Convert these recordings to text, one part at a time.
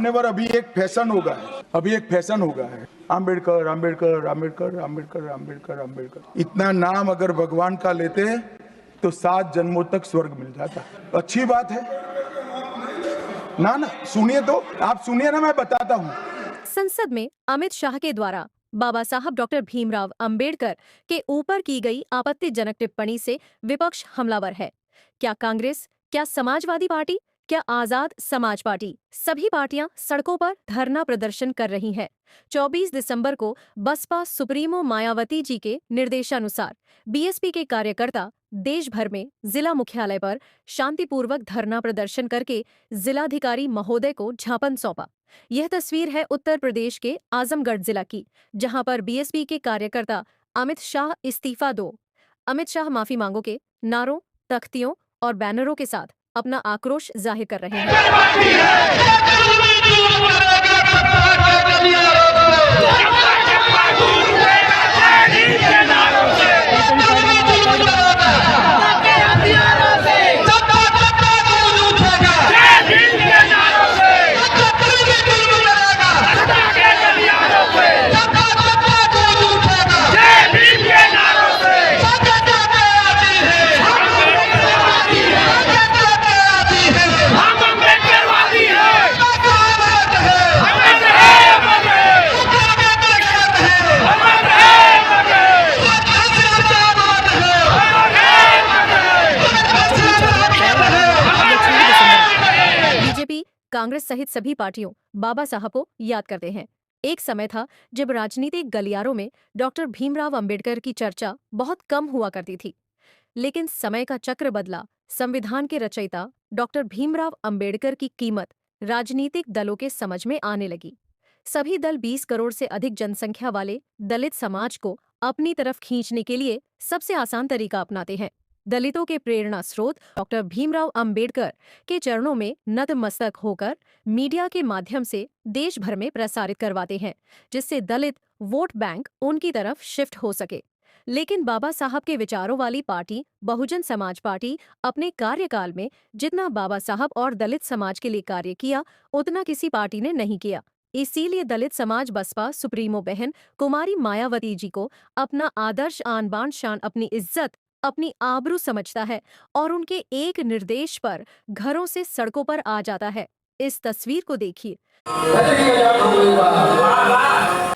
मान्यवर, अभी एक फैशन हो गया है, आम्बेडकर आम्बेडकर आम्बेडकर आम्बेडकर आम्बेडकर आम्बेडकर। इतना नाम अगर भगवान का लेते तो 7 जन्मों तक स्वर्ग मिल जाता। अच्छी बात है ना? सुनिए तो, आप सुनिए ना, मैं बताता हूँ। संसद में अमित शाह के द्वारा बाबा साहब डॉक्टर भीमराव अंबेडकर के ऊपर की गई आपत्तिजनक टिप्पणी से विपक्ष हमलावर है। क्या कांग्रेस, क्या समाजवादी पार्टी, क्या आजाद समाज पार्टी, सभी पार्टियां सड़कों पर धरना प्रदर्शन कर रही हैं। 24 दिसंबर को बसपा सुप्रीमो मायावती जी के निर्देशानुसार बीएसपी के कार्यकर्ता देश भर में जिला मुख्यालय पर शांतिपूर्वक धरना प्रदर्शन करके जिलाधिकारी महोदय को ज्ञापन सौंपा। यह तस्वीर है उत्तर प्रदेश के आजमगढ़ जिला की, जहां पर बीएसपी के कार्यकर्ता अमित शाह इस्तीफा दो, अमित शाह माफी मांगो के नारों, तख्तियों और बैनरों के साथ अपना आक्रोश जाहिर कर रहे हैं। कांग्रेस सहित सभी पार्टियों बाबा साहब को याद करते हैं। एक समय था जब राजनीतिक गलियारों में डॉक्टर भीमराव अंबेडकर की चर्चा बहुत कम हुआ करती थी, लेकिन समय का चक्र बदला। संविधान के रचयिता डॉक्टर भीमराव अंबेडकर की कीमत राजनीतिक दलों के समझ में आने लगी। सभी दल 20 करोड़ से अधिक जनसंख्या वाले दलित समाज को अपनी तरफ खींचने के लिए सबसे आसान तरीका अपनाते हैं। दलितों के प्रेरणा स्रोत डॉक्टर भीमराव अंबेडकर के चरणों में नतमस्तक होकर मीडिया के माध्यम से देश भर में प्रसारित करवाते हैं, जिससे दलित वोट बैंक उनकी तरफ शिफ्ट हो सके। लेकिन बाबा साहब के विचारों वाली पार्टी बहुजन समाज पार्टी अपने कार्यकाल में जितना बाबा साहब और दलित समाज के लिए कार्य किया, उतना किसी पार्टी ने नहीं किया। इसीलिए दलित समाज बसपा सुप्रीमो बहन कुमारी मायावती जी को अपना आदर्श, आन बान शान, अपनी इज्जत, अपनी आबरू समझता है और उनके एक निर्देश पर घरों से सड़कों पर आ जाता है। इस तस्वीर को देखिए।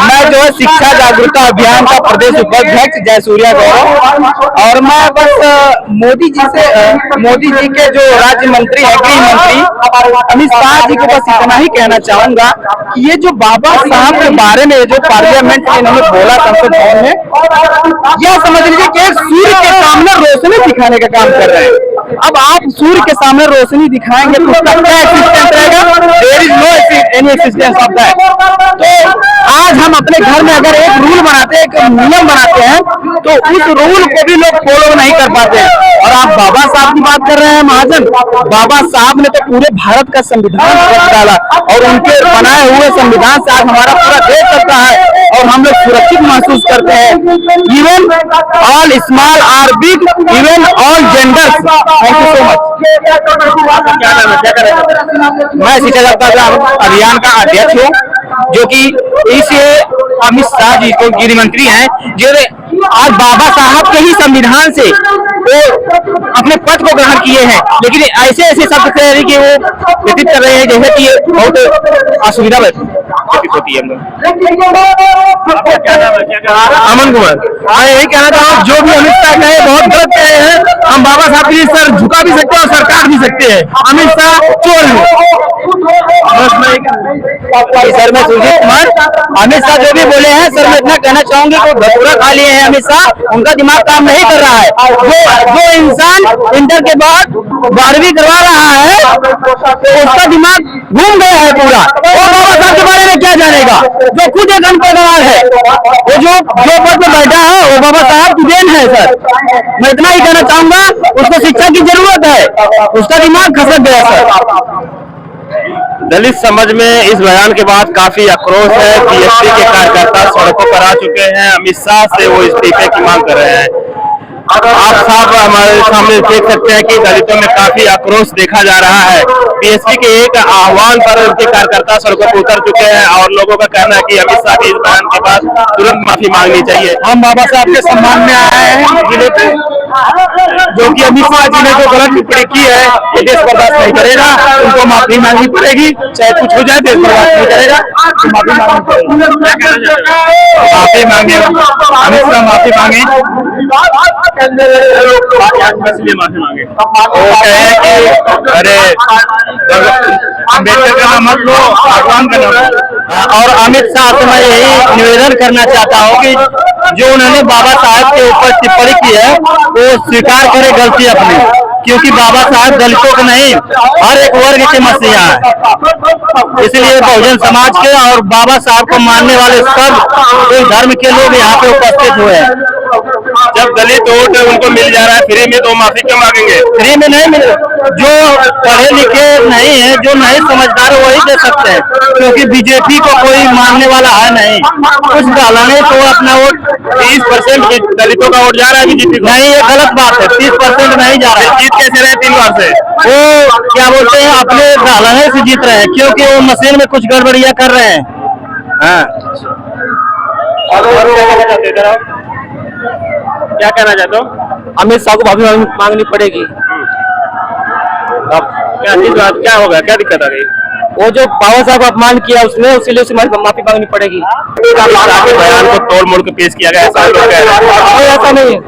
मैं जो है शिक्षा जागरूकता अभियान का प्रदेश उपाध्यक्ष जयसूर्या गौरव, और मैं बस मोदी जी के जो राज्य मंत्री है, गृह मंत्री अमित शाह जी को बस इतना ही कहना चाहूंगा कि ये जो बाबा साहब के बारे में जो पार्लियामेंट में इन्होंने बोला संसद भवन में, यह समझ लीजिए कि एक सूर्य के सामने रोशनी दिखाने का काम कर रहे हैं। अब आप सूर्य के सामने रोशनी दिखाएंगे तो उसका क्या एक्सिस्टेंस रहेगा? There is no any existence of that. तो आज हम अपने घर में अगर एक रूल बनाते हैं, एक नियम बनाते हैं, तो उस रूल को भी लोग फॉलो नहीं कर पाते। और आप बाबा साहब की बात कर रहे हैं महाजन, बाबा साहब ने तो पूरे भारत का संविधान रच डाला और उनके बनाए हुए संविधान से आज हमारा पूरा देश चलता है और हम लोग सुरक्षित महसूस करते हैं। Even all small or big, even all genders. Thank you so much. क्या नाम है, क्या करें? मैं शिक्षा जागरूकता अभियान का अध्यक्ष हूँ, जो कि इस अमित शाह जी को गृह मंत्री हैं, जो आज बाबा साहब के ही संविधान से वो अपने पद को ग्रहण किए हैं, लेकिन ऐसे शब्द कह रहे कि वो व्यतीत कर रहे हैं जैसे कि बहुत असुविधा होती है। अमन कुमार, मैं यही कहना चाहूँ, जो भी अमित शाह कहे बहुत गलत कहे हैं। हम बाबा साहब के लिए सर झुका भी सकते हैं और सरकार भी सकते हैं। अमित शाह चोर है। सर मैं सुजीत कुमार, अमित शाह जो भी बोले हैं सर, मैं इतना कहना चाहूंगी कि धतूरा खा लिए हैं अमित शाह, उनका दिमाग काम नहीं कर रहा है। जो इंसान इंटर के बाद 12वीं करवा रहा है तो उसका दिमाग घूम गया है पूरा। वो बाबा साहब के बारे में क्या जानेगा, जो खुद एक अनपढ़ है। वो जो पद में बैठा है वो बाबा साहब की देन है सर। मैं इतना ही कहना चाहूंगा, उसको शिक्षा की जरूरत है, उसका दिमाग खसक गया सर। दलित समाज में इस बयान के बाद काफी आक्रोश है। बीएसपी के कार्यकर्ता सड़कों पर आ चुके हैं, अमित शाह से वो इस्तीफे की मांग कर रहे हैं। आप साहब हमारे सामने देख सकते हैं कि दलितों में काफी आक्रोश देखा जा रहा है। बीएसपी के एक आह्वान पर उनके कार्यकर्ता सड़कों पर उतर चुके हैं और लोगों का कहना है कि अमित शाह के इस बयान के बाद तुरंत माफी मांगनी चाहिए। हम बाबा साहब के सम्मान में आए हैं जिले पे, जो कि अमित शाह जी ने जो गलत टिप्पणी की है ये देश बर्दाश्त नहीं करेगा, उनको माफी मांगनी पड़ेगी, चाहे कुछ हो जाए देश बर्दाश्त नहीं करेगा, तो माफी मांगनी पड़ेगी। माफी मांगे, अमित शाह माफी मांगे, इसलिए माफी मांगे। वो कहे कि अरे अम्बेडकर का नाम मत लो, भगवान का नाम लो। और अमित शाह से मैं यही निवेदन करना चाहता हूँ कि जो उन्होंने बाबा साहब के ऊपर टिप्पणी की है वो स्वीकार करे गलती अपनी, क्योंकि बाबा साहब दलितों के नहीं हर एक वर्ग के मसीहा है। इसलिए बहुजन समाज के और बाबा साहब को मानने वाले सब कोई धर्म के लोग यहाँ पे उपस्थित हुए हैं। जब दलित वोट उनको मिल जा रहा है फ्री में, तो माफी क्यों मांगेंगे? फ्री में नहीं मिले, जो पढ़े लिखे नहीं है, जो नहीं समझदार है वही दे सकते हैं, क्योंकि बीजेपी को कोई मानने वाला है नहीं। कुछ डालेंगे तो अपना वोट 30% दलितों का वोट जा रहा है बीजेपी को। नहीं, ये गलत बात है, 30% नहीं जा रहा है। जीत कैसे रहे 3 बार से? वो क्या बोलते हैं अपने डालने से जीत रहे हैं, क्योंकि वो मशीन में कुछ गड़बड़ियां कर रहे हैं। हाँ, क्या कहना चाहते हो? अमित शाह को माफी मांगनी पड़ेगी। अब क्या होगा, क्या दिक्कत आ गई? वो जो बाबा साहब का अपमान किया उसने, उसीलिए उसे माफी मांगनी पड़ेगी। बयान को तोड़ मोड़ के पेश किया गया, ऐसा लोग कह रहे हैं। ऐसा नहीं है,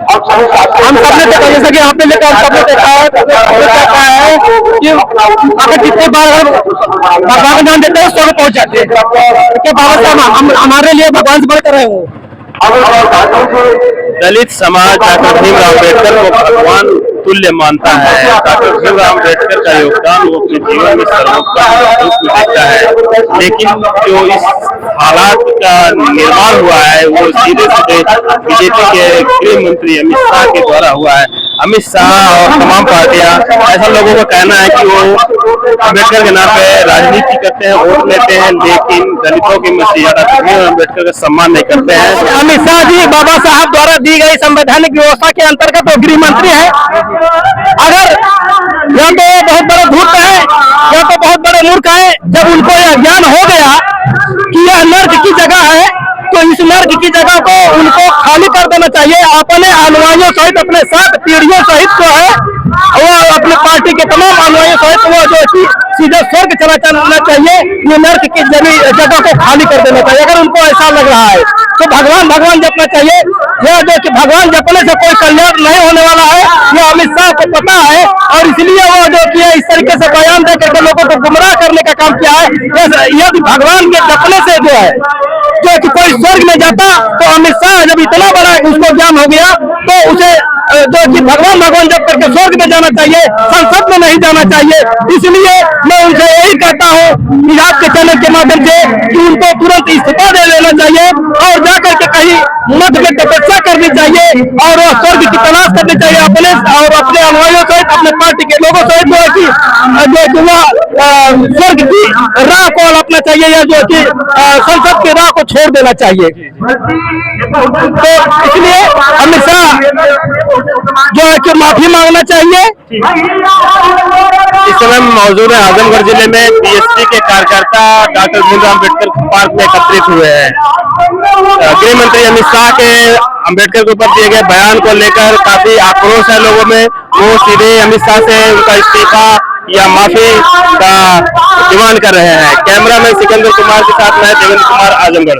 हम सबने देखा, जैसा कि आपने देखा, हम सबने देखा है कि अगर जितने बार भगवान का नाम देते हैं उसको पहुंच जाते हैं, कि बाबा साहब हमारे लिए भगवान से बढ़कर रहे हो। दलित समाज डॉक्टर भीमराव अम्बेडकर को भगवान तुल्य मानता है। डॉक्टर भीमराव अम्बेडकर का योगदान वो अपने जीवन में सर्वोत्तम रूप में देखता है, लेकिन जो इस हालात का निर्माण हुआ है वो सीधे सीधे बीजेपी के गृह मंत्री अमित शाह के द्वारा हुआ है। अमित शाह और तमाम पार्टियां, ऐसा लोगों का कहना है कि वो अम्बेडकर के नाम पे राजनीति करते हैं, वोट लेते हैं, लेकिन दलितों की मसीहा डॉक्टर भीमराव अम्बेडकर का सम्मान नहीं करते हैं। अमित शाह जी बाबा साहब द्वारा दी गई संवैधानिक व्यवस्था के अंतर्गत वो गृह मंत्री है। अगर या तो बहुत बड़े धूर्त है या तो बहुत बड़े मूर्ख है, जब उनको यह ज्ञान हो गया कि यह नर्क की जगह है, तो इस नर्क की जगह को उनको खाली कर देना चाहिए। अपने अनुयायियों सहित, अपने 7 पीढ़ियों सहित जो है वो अपने पार्टी के तमाम अनुयायियों सहित वो जो कि सीधे स्वर्ग चला जाना चाहिए, ये नर्क की जगह को खाली कर देना चाहिए। अगर उनको ऐसा लग रहा है तो भगवान जपना चाहिए। यह जो कि भगवान जपने से कोई कल्याण नहीं होने वाला है, यह अमित शाह को पता है, और इसलिए वो जो कि इस तरीके से बयान दे करके लोगों को गुमराह करने का काम किया है। यदि भगवान के जपने से जो है जो कि कोई स्वर्ग में जाता, तो अमित शाह जब इतना बड़ा उसको ज्ञान हो गया तो उसे जो कि भगवान जप करके स्वर्ग में जाना चाहिए, संसद में नहीं जाना चाहिए। इसलिए मैं उनसे यही कहता हूँ कि आपके चैनल के माध्यम से कि उनको तुरंत इस्तीफा दे लेना चाहिए और जाकर के कहीं मध्य में तपस्या करनी चाहिए और स्वर्ग की तलाश करनी चाहिए अपने और अपने अनुयायियों सहित, अपने पार्टी के लोगों सहित, जो है कि वह स्वर्ग की राह को अपना चाहिए, या जो कि संसद की राह को छोड़ देना चाहिए। तो इसलिए अमित शाह जो है कि माफी मांगना चाहिए। इस समय मौजूद है आजमगढ़ जिले में बीएसपी के कार्यकर्ता डॉक्टर भीमराव अम्बेडकर पार्क में एकत्रित हुए हैं। गृह मंत्री अमित शाह के अम्बेडकर के ऊपर दिए गए बयान को लेकर काफी आक्रोश है लोगों में। वो सीधे अमित शाह से उनका इस्तीफा या माफी का डिमांड कर रहे हैं। कैमरा मैन सिकंदर कुमार के साथ मैं देवेंद्र कुमार, आजमगढ़।